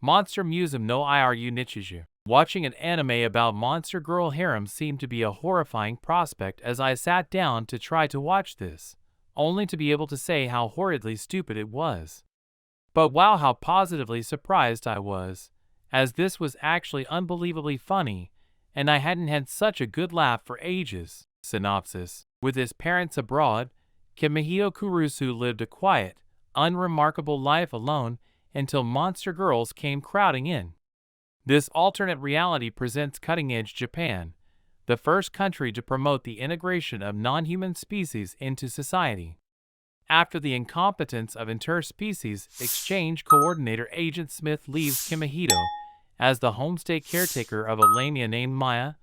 Monster Musume no Iru Nichijou. Watching an anime about monster girl harems seemed to be a horrifying prospect as I sat down to try to watch this, only to be able to say how horridly stupid it was. But wow, how positively surprised I was, as this was actually unbelievably funny, and I hadn't had such a good laugh for ages. Synopsis. With his parents abroad, Kimihito Kurusu lived a quiet, unremarkable life alone until monster girls came crowding in. This alternate reality presents cutting-edge Japan, the first country to promote the integration of non-human species into society. After the incompetence of interspecies exchange coordinator Agent Smith leaves Kimihito as the homestay caretaker of a lamia named Maya,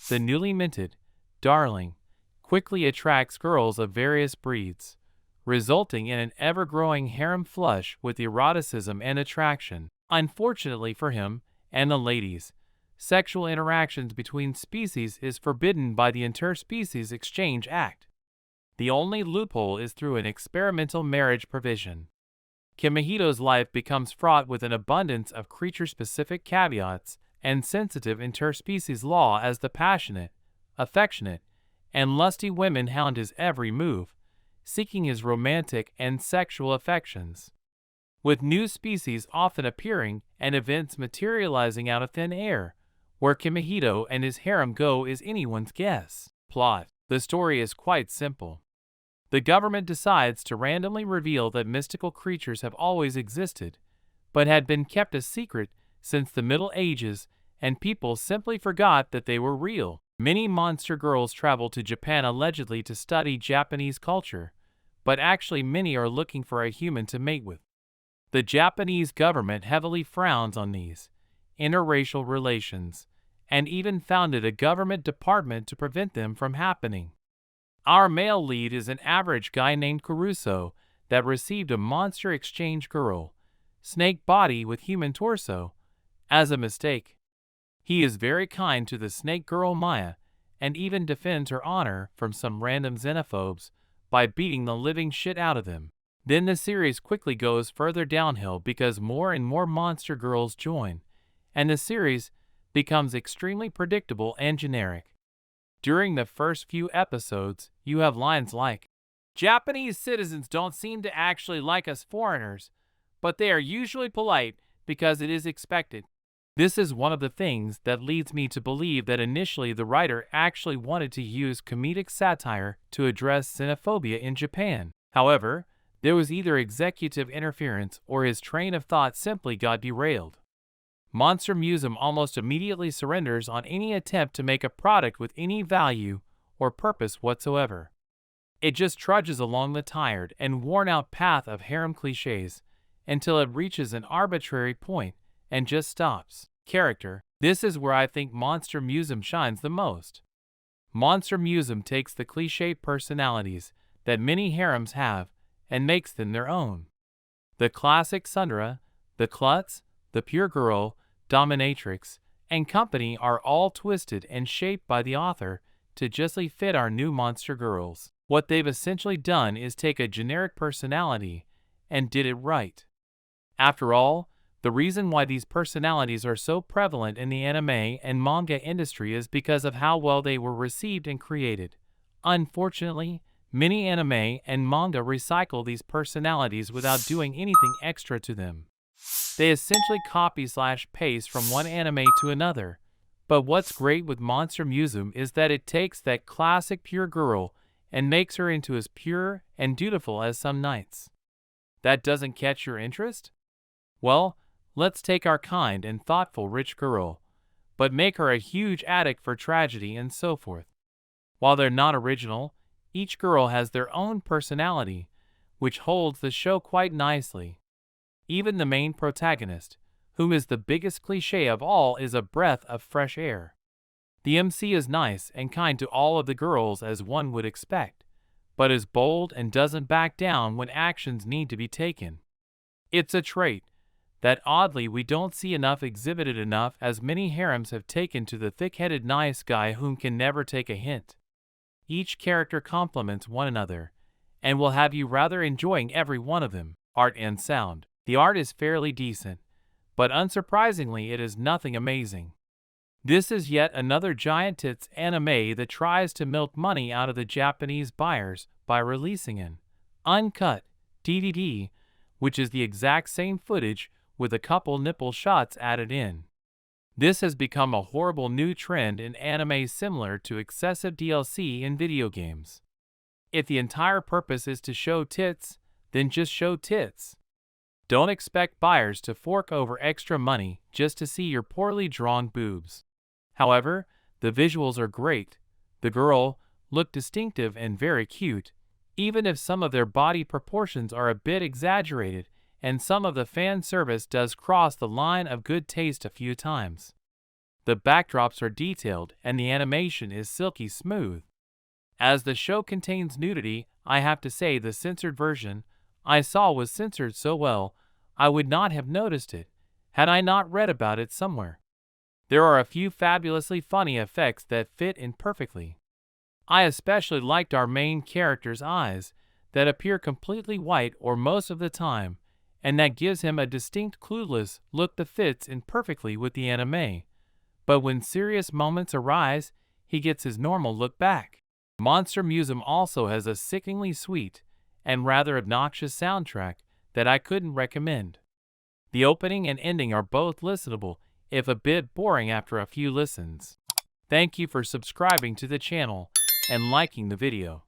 the newly minted darling quickly attracts girls of various breeds, resulting in an ever-growing harem flush with eroticism and attraction. Unfortunately for him and the ladies, sexual interactions between species is forbidden by the Interspecies Exchange Act. The only loophole is through an experimental marriage provision. Kimihito's life becomes fraught with an abundance of creature-specific caveats and sensitive interspecies law as the passionate, affectionate, and lusty women hound his every move, seeking his romantic and sexual affections. With new species often appearing and events materializing out of thin air, where Kimihito and his harem go is anyone's guess. Plot. The story is quite simple. The government decides to randomly reveal that mystical creatures have always existed, but had been kept a secret since the Middle Ages, and people simply forgot that they were real. Many monster girls travel to Japan allegedly to study Japanese culture, but actually many are looking for a human to mate with. The Japanese government heavily frowns on these interracial relations, and even founded a government department to prevent them from happening. Our male lead is an average guy named Kuruso that received a monster exchange girl, snake body with human torso, as a mistake. He is very kind to the snake girl Maya, and even defends her honor from some random xenophobes by beating the living shit out of them. Then the series quickly goes further downhill because more and more monster girls join, and the series becomes extremely predictable and generic. During the first few episodes, you have lines like, "Japanese citizens don't seem to actually like us foreigners, but they are usually polite because it is expected." This is one of the things that leads me to believe that initially the writer actually wanted to use comedic satire to address xenophobia in Japan. However, there was either executive interference or his train of thought simply got derailed. Monster Musume almost immediately surrenders on any attempt to make a product with any value or purpose whatsoever. It just trudges along the tired and worn-out path of harem cliches until it reaches an arbitrary point and just stops. Character. This is where I think Monster Musume shines the most. Monster Musume takes the cliché personalities that many harems have and makes them their own. The classic tsundere, the klutz, the pure girl, dominatrix, and company are all twisted and shaped by the author to justly fit our new monster girls. What they've essentially done is take a generic personality and did it right. After all, the reason why these personalities are so prevalent in the anime and manga industry is because of how well they were received and created. Unfortunately, many anime and manga recycle these personalities without doing anything extra to them. They essentially copy/paste from one anime to another. But what's great with Monster Musume is that it takes that classic pure girl and makes her into as pure and dutiful as some knights. That doesn't catch your interest? Well, let's take our kind and thoughtful rich girl, but make her a huge addict for tragedy and so forth. While they're not original, each girl has their own personality, which holds the show quite nicely. Even the main protagonist, whom is the biggest cliché of all, is a breath of fresh air. The MC is nice and kind to all of the girls as one would expect, but is bold and doesn't back down when actions need to be taken. It's a trait that oddly we don't see enough exhibited enough, as many harems have taken to the thick-headed nice guy whom can never take a hint. Each character complements one another, and will have you rather enjoying every one of them. Art and sound. The art is fairly decent, but unsurprisingly it is nothing amazing. This is yet another giant tits anime that tries to milk money out of the Japanese buyers by releasing an uncut DVD, which is the exact same footage with a couple nipple shots added in. This has become a horrible new trend in anime, similar to excessive DLC in video games. If the entire purpose is to show tits, then just show tits. Don't expect buyers to fork over extra money just to see your poorly drawn boobs. However, the visuals are great. The girl look distinctive and very cute, even if some of their body proportions are a bit exaggerated, and some of the fan service does cross the line of good taste a few times. The backdrops are detailed and the animation is silky smooth. As the show contains nudity, I have to say the censored version I saw was censored so well, I would not have noticed it had I not read about it somewhere. There are a few fabulously funny effects that fit in perfectly. I especially liked our main character's eyes that appear completely white or most of the time, and that gives him a distinct clueless look that fits in perfectly with the anime. But when serious moments arise, he gets his normal look back. Monster Musume also has a sickeningly sweet and rather obnoxious soundtrack that I couldn't recommend. The opening and ending are both listenable, if a bit boring after a few listens. Thank you for subscribing to the channel and liking the video.